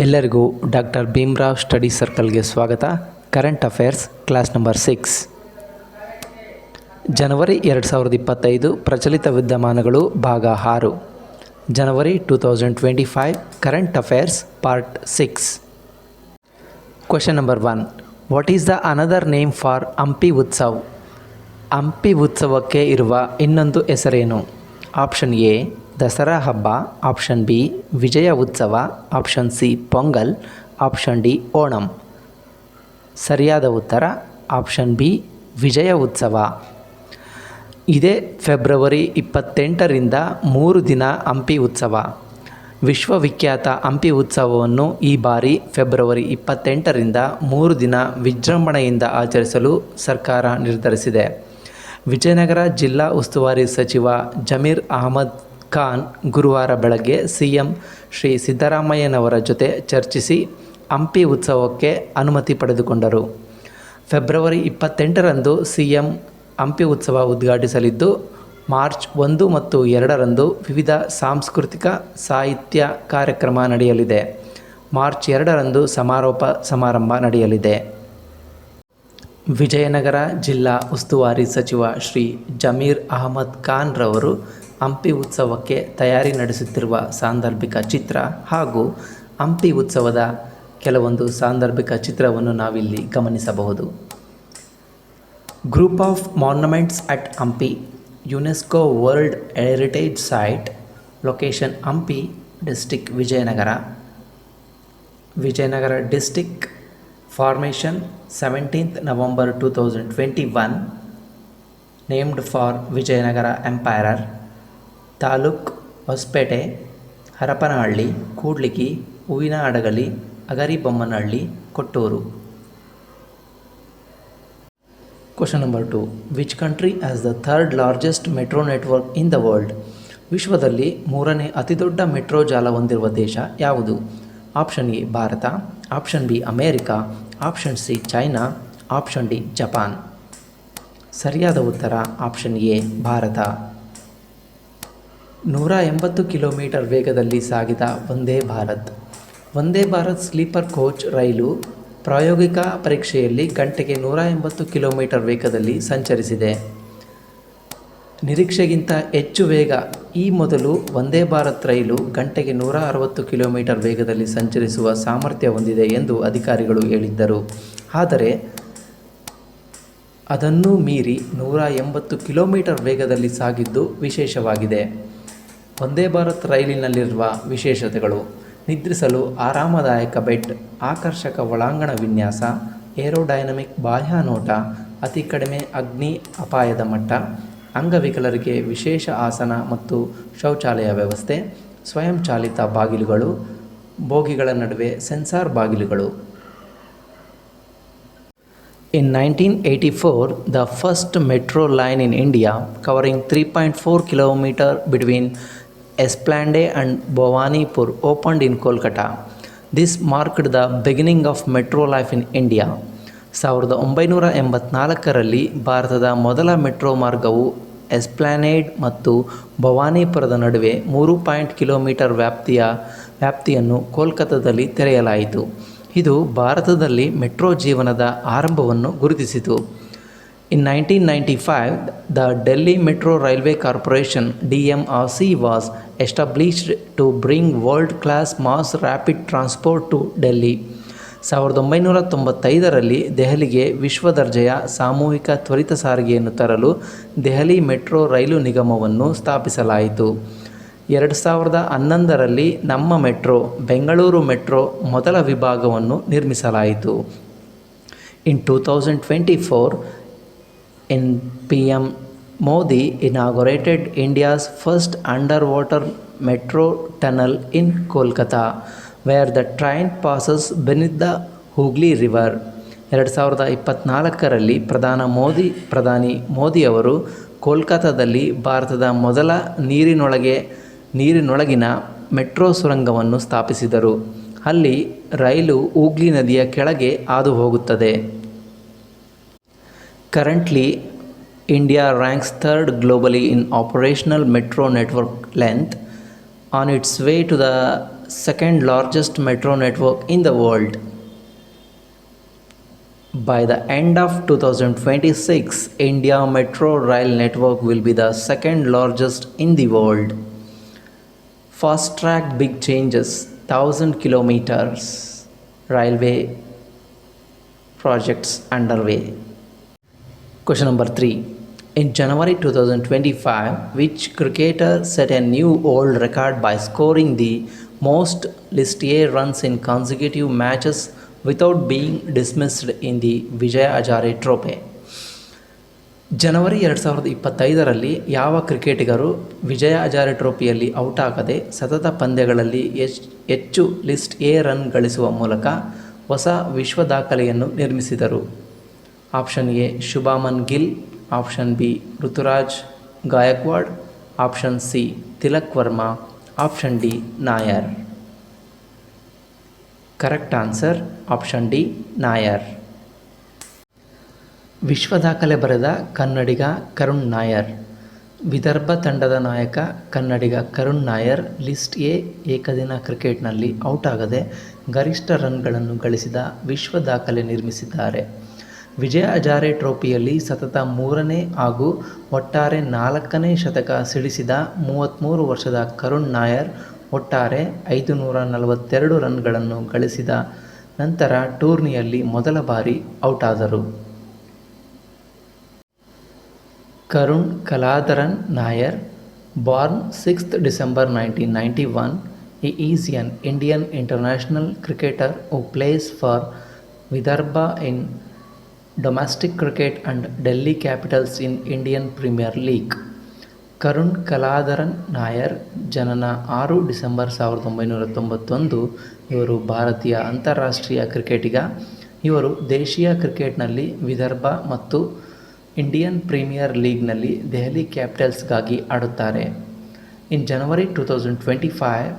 ಎಲ್ಲರಿಗೂ doctor Bhimrao study ಸರ್ಕಲ್ಗೆ ಸ್ವಾಗತ. Current affairs class number 6. ಜನವರಿ 2025 ಪ್ರಚಲಿತ ವಿದ್ಯಮಾನಗಳು ಭಾಗ 6. ಜನವರಿ 2025 current affairs part 6. Question number 1. What is the another name for Hampi Utsav? Hampi ಉತ್ಸವಕ್ಕೆ ಇರುವ ಇನ್ನೊಂದು ಹೆಸರೇನು? ಆಪ್ಷನ್ ಎ ದಸರಾ ಹಬ್ಬ, ಆಪ್ಷನ್ ಬಿ ವಿಜಯ ಉತ್ಸವ, option C pongal, option D Onam. ಸರಿಯಾದ ಉತ್ತರ ಆಪ್ಷನ್ ಬಿ ವಿಜಯ ಉತ್ಸವ. ಇದೇ ಫೆಬ್ರವರಿ 28ರಿಂದ 3 ದಿನ ಹಂಪಿ ಉತ್ಸವ. ವಿಶ್ವವಿಖ್ಯಾತ ಹಂಪಿ ಉತ್ಸವವನ್ನು ಈ ಬಾರಿ ಫೆಬ್ರವರಿ 28ರಿಂದ 3 ದಿನ ವಿಜೃಂಭಣೆಯಿಂದ ಆಚರಿಸಲು ಸರ್ಕಾರ ನಿರ್ಧರಿಸಿದೆ. ವಿಜಯನಗರ ಜಿಲ್ಲಾ ಉಸ್ತುವಾರಿ ಸಚಿವ ಜಮೀರ್ ಅಹಮದ್ ಖಾನ್ ಗುರುವಾರ ಬೆಳಗ್ಗೆ ಸಿಎಂ ಶ್ರೀ ಸಿದ್ದರಾಮಯ್ಯನವರ ಜೊತೆ ಚರ್ಚಿಸಿ ಹಂಪಿ ಉತ್ಸವಕ್ಕೆ ಅನುಮತಿ ಪಡೆದುಕೊಂಡರು. ಫೆಬ್ರವರಿ 28ರಂದು ಸಿಎಂ ಹಂಪಿ ಉತ್ಸವ ಉದ್ಘಾಟಿಸಲಿದ್ದು, ಮಾರ್ಚ್ 1 ಮತ್ತು 2ರಂದು ವಿವಿಧ ಸಾಂಸ್ಕೃತಿಕ ಸಾಹಿತ್ಯ ಕಾರ್ಯಕ್ರಮ ನಡೆಯಲಿದೆ. ಮಾರ್ಚ್ 2ರಂದು ಸಮಾರೋಪ ಸಮಾರಂಭ ನಡೆಯಲಿದೆ. ವಿಜಯನಗರ ಜಿಲ್ಲಾ ಉಸ್ತುವಾರಿ ಸಚಿವ ಶ್ರೀ ಜಮೀರ್ ಅಹಮದ್ ಖಾನ್ ರವರು ಹಂಪಿ ಉತ್ಸವಕ್ಕೆ ತಯಾರಿ ನಡೆಸುತ್ತಿರುವ ಸಾಂದರ್ಭಿಕ ಚಿತ್ರ ಹಾಗೂ ಹಂಪಿ ಉತ್ಸವದ ಕೆಲವೊಂದು ಸಾಂದರ್ಭಿಕ ಚಿತ್ರವನ್ನು ನಾವಿಲ್ಲಿ ಗಮನಿಸಬಹುದು. Group of monuments at Hampi, UNESCO world heritage site, location Hampi, district Vijayanagara. Vijayanagara district, formation 17th November 2021, named for Vijayanagara empire. Taluk Hosapete, Harapanahalli, Kudligi, Huvina Hadagali, Hagaribommanahalli, Kotturu. Question number 2. Which country has the third largest metro network in the world? ವಿಶ್ವದಲ್ಲಿ 3ನೇ ಅತಿದೊಡ್ಡ ಮೆಟ್ರೋ ಜಾಲ ಹೊಂದಿರುವ ದೇಶ ಯಾವುದು? Option A Bharat, option B America, option C China, option D Japan. ಸರಿಯಾದ ಉತ್ತರ option A Bharat. 180 kilometre ವೇಗದಲ್ಲಿ ಸಾಗಿದ ವಂದೇ ಭಾರತ್. ವಂದೇ ಭಾರತ್ ಸ್ಲೀಪರ್ ಕೋಚ್ ರೈಲು ಪ್ರಾಯೋಗಿಕ ಪರೀಕ್ಷೆಯಲ್ಲಿ ಗಂಟೆಗೆ 180 ಕಿಲೋಮೀಟರ್ ವೇಗದಲ್ಲಿ ಸಂಚರಿಸಿದೆ. ನಿರೀಕ್ಷೆಗಿಂತ ಹೆಚ್ಚು ವೇಗ. ಈ ಮೊದಲು ವಂದೇ ಭಾರತ್ ರೈಲು ಗಂಟೆಗೆ 160 ಕಿಲೋಮೀಟರ್ ವೇಗದಲ್ಲಿ ಸಂಚರಿಸುವ ಸಾಮರ್ಥ್ಯ ಹೊಂದಿದೆ ಎಂದು ಅಧಿಕಾರಿಗಳು ಹೇಳಿದ್ದರು. ಆದರೆ ಅದನ್ನೂ ಮೀರಿ 180 ಕಿಲೋಮೀಟರ್ ವೇಗದಲ್ಲಿ ಸಾಗಿದ್ದು ವಿಶೇಷವಾಗಿದೆ. ವಂದೇ ಭಾರತ್ ರೈಲಿನಲ್ಲಿರುವ ವಿಶೇಷತೆಗಳು: ನಿದ್ರಿಸಲು ಆರಾಮದಾಯಕ ಬೆಡ್, ಆಕರ್ಷಕ ಒಳಾಂಗಣ ವಿನ್ಯಾಸ, ಏರೋಡೈನಮಿಕ್ ಬಾಹ್ಯ ನೋಟ, ಅತಿ ಕಡಿಮೆ ಅಗ್ನಿ ಅಪಾಯದ ಮಟ್ಟ, ಅಂಗವಿಕಲರಿಗೆ ವಿಶೇಷ ಆಸನ ಮತ್ತು ಶೌಚಾಲಯ ವ್ಯವಸ್ಥೆ, ಸ್ವಯಂಚಾಲಿತ ಬಾಗಿಲುಗಳು, ಬೋಗಿಗಳ ನಡುವೆ ಸೆನ್ಸಾರ್ ಬಾಗಿಲುಗಳು. In 1984, the first metro line in India, covering 3.4 km between Esplanade and Bhawanipur, opened in Kolkata. This marked the beginning of metro life in India. 1984ರಲ್ಲಿ ಭಾರತದ ಮೊದಲ ಮೆಟ್ರೋ ಮಾರ್ಗವು ಎಸ್ಪ್ಲಾನೇಡ್ ಮತ್ತು ಭವಾನಿಪುರದ ನಡುವೆ 3 ಕಿಲೋಮೀಟರ್ ವ್ಯಾಪ್ತಿಯನ್ನು ಕೋಲ್ಕತ್ತಾದಲ್ಲಿ ತೆರೆಯಲಾಯಿತು. ಇದು ಭಾರತದಲ್ಲಿ ಮೆಟ್ರೋ ಜೀವನದ ಆರಂಭವನ್ನು ಗುರುತಿಸಿತು. In 1995, the Delhi Metro Railway Corporation (DMRC) was established to bring world-class mass rapid transport to Delhi. 1995ರಲ್ಲಿ ದೆಹಲಿಗೆ ವಿಶ್ವದರ್ಜೆಯ ಸಾಮೂಹಿಕ ತ್ವರಿತ ಸಾರಿಗೆಯನ್ನು ತರಲು ದೆಹಲಿ ಮೆಟ್ರೋ ರೈಲು ನಿಗಮವನ್ನು ಸ್ಥಾಪಿಸಲಾಯಿತು. 2011ರಲ್ಲಿ ನಮ್ಮ ಮೆಟ್ರೋ, ಬೆಂಗಳೂರು ಮೆಟ್ರೋ ಮೊದಲ ವಿಭಾಗವನ್ನು ನಿರ್ಮಿಸಲಾಯಿತು. In 2024, PM Modi inaugurated India's first underwater metro tunnel in Kolkata, where the train passes beneath the Hooghly River. 2024ರಲ್ಲಿ ಪ್ರಧಾನಿ ಮೋದಿ ಅವರು ಕೋಲ್ಕತ್ತಾದಲ್ಲಿ ಭಾರತದ ಮೊದಲ ನೀರಿನೊಳಗಿನ ಮೆಟ್ರೋ ಸುರಂಗವನ್ನು ಸ್ಥಾಪಿಸಿದರು. ಅಲ್ಲಿ ರೈಲು ಹೂಗ್ಲಿ ನದಿಯ ಕೆಳಗೆ ಹಾದು ಹೋಗುತ್ತದೆ. Currently, India ranks third globally in operational metro network length, on its way to the second largest metro network in the world. By the end of 2026, India Metro Rail Network will be the second largest in the world. Fast track big changes, 1000 kilometers railway projects underway. Question number 3. In January 2025, which cricketer set a new world record by scoring the most List A runs in consecutive matches without being dismissed in the Vijay Hazare trophy? ಜನವರಿ 2025ರಲ್ಲಿ ಯಾವ ಕ್ರಿಕೆಟಿಗರು ವಿಜಯ Hazare ಟ್ರೋಫಿಯಲ್ಲಿ out ಆಗದೆ ಸತತ ಪಂದ್ಯಗಳಲ್ಲಿ ಹೆಚ್ಚು list A run ಗಳಿಸುವ ಮೂಲಕ ಹೊಸ ವಿಶ್ವ ದಾಖಲೆಯನ್ನು ನಿರ್ಮಿಸಿದರು? Option A Shubman Gill, option B Ruturaj Gaikwad, option C Tilak Varma, option D Nair. Correct answer option D Nair. ವಿಶ್ವ ದಾಖಲೆ ಬರೆದ ಕನ್ನಡಿಗ ಕರುಣ್ ನಾಯರ್. ವಿದರ್ಭ ತಂಡದ ನಾಯಕ ಕನ್ನಡಿಗ ಕರುಣ್ ನಾಯರ್ ಲಿಸ್ಟ್ ಎ ಏಕದಿನ ಕ್ರಿಕೆಟ್ನಲ್ಲಿ ಔಟ್ ಆಗದೆ ಗರಿಷ್ಠ ರನ್ಗಳನ್ನು ಗಳಿಸಿದ ವಿಶ್ವ ದಾಖಲೆ ನಿರ್ಮಿಸಿದ್ದಾರೆ. ವಿಜಯ ಹಜಾರೆ ಟ್ರೋಫಿಯಲ್ಲಿ ಸತತ 3ನೇ ಹಾಗೂ ಒಟ್ಟಾರೆ 4ನೇ ಶತಕ ಸಿಡಿಸಿದ 33 ವರ್ಷದ ಕರುಣ್ ನಾಯರ್ ಒಟ್ಟಾರೆ 542 ರನ್ಗಳನ್ನು ಗಳಿಸಿದ ನಂತರ ಟೂರ್ನಿಯಲ್ಲಿ ಮೊದಲ ಬಾರಿ ಔಟ್ ಆದರು. Karun ಕಲಾಧರನ್ Nair, born 6th December 1991, he is an Indian international cricketer who plays for Vidarbha in domestic cricket and Delhi Capitals in Indian Premier League. Karun ಕಲಾಧರನ್ Nair ಜನನ 6 ಡಿಸೆಂಬರ್ 1991. ಇವರು ಭಾರತೀಯ ಅಂತಾರಾಷ್ಟ್ರೀಯ ಕ್ರಿಕೆಟಿಗ. ಇವರು ದೇಶೀಯ ಕ್ರಿಕೆಟ್ನಲ್ಲಿ ವಿದರ್ಭ ಮತ್ತು ಇಂಡಿಯನ್ ಪ್ರೀಮಿಯರ್ ಲೀಗ್ನಲ್ಲಿ ದೆಹಲಿ ಕ್ಯಾಪಿಟಲ್ಸ್ಗಾಗಿ ಆಡುತ್ತಾರೆ. ಇನ್ ಜನವರಿ 2025,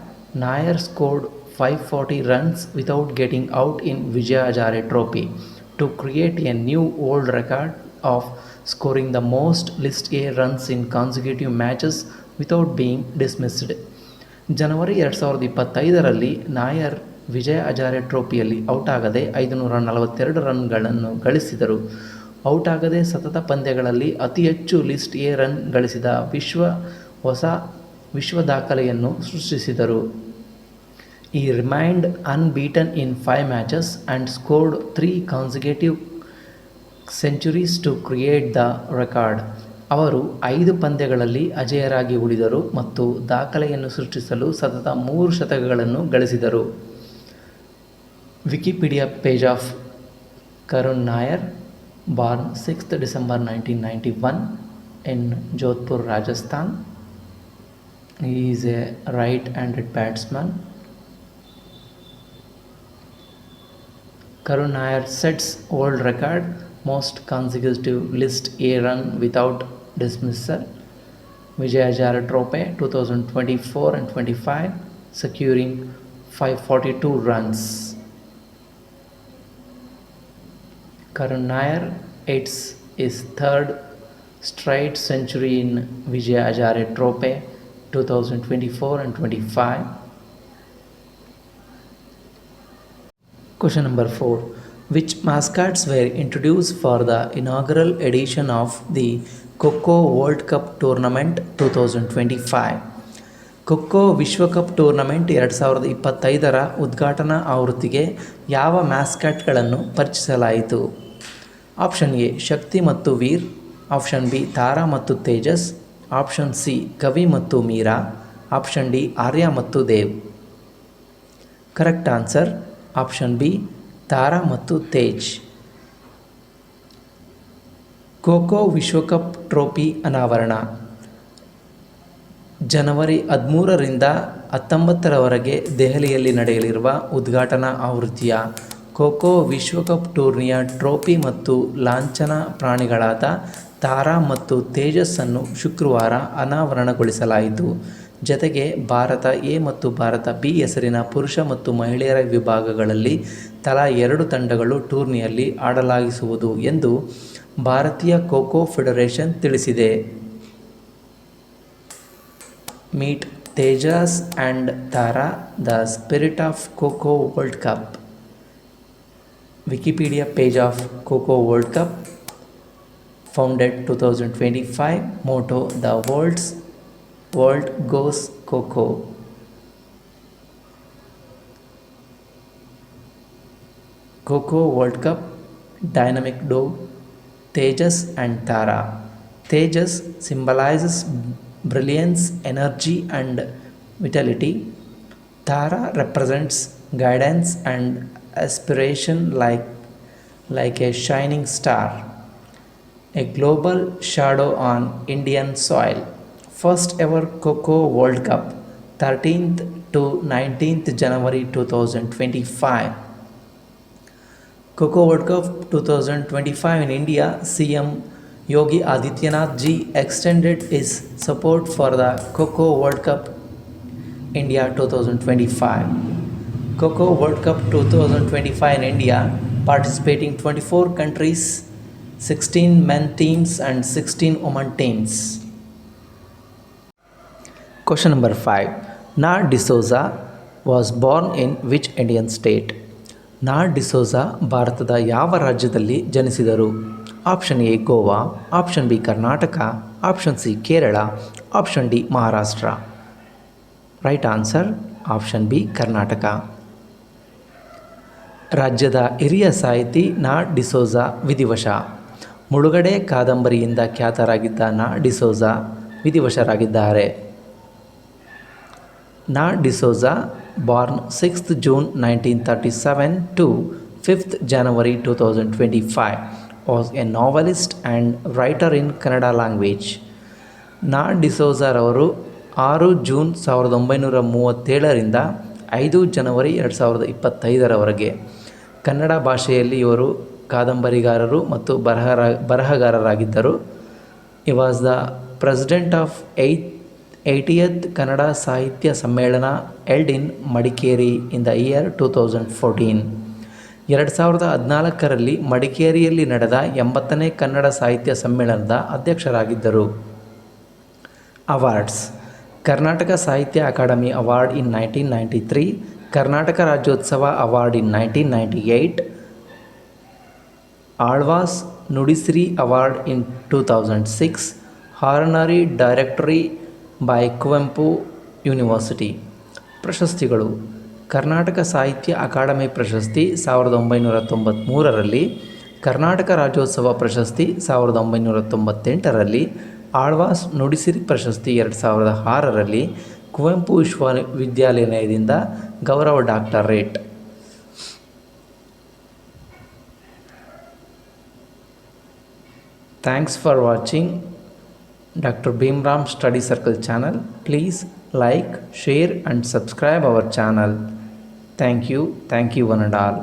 Nair scored 540 runs without getting out in Vijay Hazare Trophy to create a new world record of scoring the most List A runs in consecutive matches without being dismissed. January 2025ರಲ್ಲಿ Nair Vijaya Hazare ಟ್ರೋಫಿಯಲ್ಲಿ out ಆಗದೆ 542 ರನ್ಗಳನ್ನು ಗಳಿಸಿದರು. Out ಆಗದೆ ಸತತ ಪಂದ್ಯಗಳಲ್ಲಿ ಅತಿ ಹೆಚ್ಚು list A run ಗಳಿಸಿದ ಹೊಸ ವಿಶ್ವ ದಾಖಲೆಯನ್ನು ಸೃಷ್ಟಿಸಿದರು. He remained unbeaten in 5 matches and scored 3 consecutive centuries to create the record. ಅವರು 5 ಪಂದ್ಯಗಳಲ್ಲಿ ಅಜೇಯರಾಗಿ ಉಳಿದರು ಮತ್ತು ದಾಖಲೆಯನ್ನು ಸೃಷ್ಟಿಸಲು ಸತತ 3 ಶತಕಗಳನ್ನು ಗಳಿಸಿದರು. Wikipedia page of Karun Nair, born 6th December 1991 in Jodhpur, Rajasthan. He is a right-handed batsman. Karun Nair sets world record most consecutive List A run without dismissal. Vijay Hazare Trophy 2024 and 25, securing 542 runs. Karun Nair hits his third straight century in Vijay Hazare Trophy 2024 and 25. Question number 4. Which mascots were introduced for the inaugural edition of the Kho World Cup Tournament 2025? Kho kho ವಿಶ್ವಕಪ್ tournament 2025ರ ಉದ್ಘಾಟನಾ ಆವೃತ್ತಿಗೆ ಯಾವ ಮ್ಯಾಸ್ಕಟ್ಗಳನ್ನು ಪರಿಚಯಿಸಲಾಯಿತು? Option A ಶಕ್ತಿ ಮತ್ತು ವೀರ್, option B Tara ಮತ್ತು Tejas, option C ಕವಿ ಮತ್ತು Meera, option D Arya ಮತ್ತು Dev. Correct answer option B Tara ಮತ್ತು ತೇಜ್. ಖೋಖೋ ವಿಶ್ವಕಪ್ ಟ್ರೋಫಿ ಅನಾವರಣ. ಜನವರಿ 13ರಿಂದ 19ರವರೆಗೆ ದೆಹಲಿಯಲ್ಲಿ ನಡೆಯಲಿರುವ ಉದ್ಘಾಟನಾ ಆವೃತ್ತಿಯ ಖೋಖೋ ವಿಶ್ವಕಪ್ ಟೂರ್ನಿಯ ಟ್ರೋಫಿ ಮತ್ತು ಲಾಂಛನ ಪ್ರಾಣಿಗಳಾದ ತಾರಾ ಮತ್ತು ತೇಜಸ್ಸನ್ನು ಶುಕ್ರವಾರ ಅನಾವರಣಗೊಳಿಸಲಾಯಿತು. ಜತೆಗೆ ಭಾರತ ಎ ಮತ್ತು ಭಾರತ ಬಿ ಹೆಸರಿನ ಪುರುಷ ಮತ್ತು ಮಹಿಳೆಯರ ವಿಭಾಗಗಳಲ್ಲಿ ತಲಾ 2 ತಂಡಗಳು ಟೂರ್ನಿಯಲ್ಲಿ ಆಡಲಾಗಿಸುವುದು ಎಂದು ಭಾರತೀಯ ಖೋಖೋ ಫೆಡರೇಷನ್ ತಿಳಿಸಿದೆ. Meet Tejas and Tara, the spirit of Coco World Cup. Wikipedia page of Coco World Cup. Founded 2025. Motto: the world goes Coco. Coco World Cup. Dynamic duo Tejas and Tara. Tejas symbolizes brilliance, energy, and vitality. Tara represents guidance and aspiration like a shining star. A global shadow on Indian soil. First ever Coco World Cup, 13th to 19th January 2025. Coco World Cup 2025 in India. CM Yogi Adityanath ji extended his support for the Coco World Cup India 2025. Coco World Cup 2025 in India, participating 24 countries, 16 men teams and 16 women teams. Question number 5. Na D'Souza was born in which Indian state? ನಾ ಡಿಸೋಜಾ ಭಾರತದ ಯಾವ ರಾಜ್ಯದಲ್ಲಿ ಜನಿಸಿದರು? Option A Goa, option B Karnataka, option C Kerala, option D Maharashtra. Right answer option B Karnataka. ರಾಜ್ಯದ ಹಿರಿಯ ಸಾಹಿತಿ ನಾ ಡಿಸೋಜಾ ವಿಧಿವಶ. ಮುಳುಗಡೆ ಕಾದಂಬರಿಯಿಂದ ಖ್ಯಾತರಾಗಿದ್ದ ನಾ ಡಿಸೋಜಾ ವಿಧಿವಶರಾಗಿದ್ದಾರೆ. ನಾ D'Souza born 6th June 1937 to 5th January 2025, was a novelist and writer in Kannada language. ನಾ ಡಿಸೋಜಾರವರು 6 ಜೂನ್ 1937ರಿಂದ 5 ಜನವರಿ 2025ರವರೆಗೆ ಕನ್ನಡ ಭಾಷೆಯಲ್ಲಿ ಇವರು ಕಾದಂಬರಿಗಾರರು ಮತ್ತು ಬರಹಗಾರರಾಗಿದ್ದರು. He was the president of 80th Kannada ಸಾಹಿತ್ಯ ಸಮ್ಮೇಳನ held in Madikeri in the year 2014. 2014ರಲ್ಲಿ ಮಡಿಕೇರಿಯಲ್ಲಿ ನಡೆದ 80ನೇ ಕನ್ನಡ ಸಾಹಿತ್ಯ ಸಮ್ಮೇಳನದ ಅಧ್ಯಕ್ಷರಾಗಿದ್ದರು. Awards: Karnataka Sahitya academy award in 1993, Karnataka Rajyotsava award in 1998, Alvas Nudisiri award in 2006, honorary directory by Kuvempu university. ಪ್ರಶಸ್ತಿಗಳು: ಕರ್ನಾಟಕ ಸಾಹಿತ್ಯ ಅಕಾಡೆಮಿ ಪ್ರಶಸ್ತಿ 1993ರಲ್ಲಿ, ಕರ್ನಾಟಕ ರಾಜ್ಯೋತ್ಸವ ಪ್ರಶಸ್ತಿ 1998ರಲ್ಲಿ, ಆಳ್ವಾಸ್ ನುಡಿಸಿರಿ ಪ್ರಶಸ್ತಿ 2006ರಲ್ಲಿ, ಕುವೆಂಪು ವಿಶ್ವವಿದ್ಯಾಲಯದಿಂದ ಗೌರವ doctorate. Thanks for watching Dr. Bhimram Study Circle channel. Please like, share and subscribe our channel. Thank you one and all.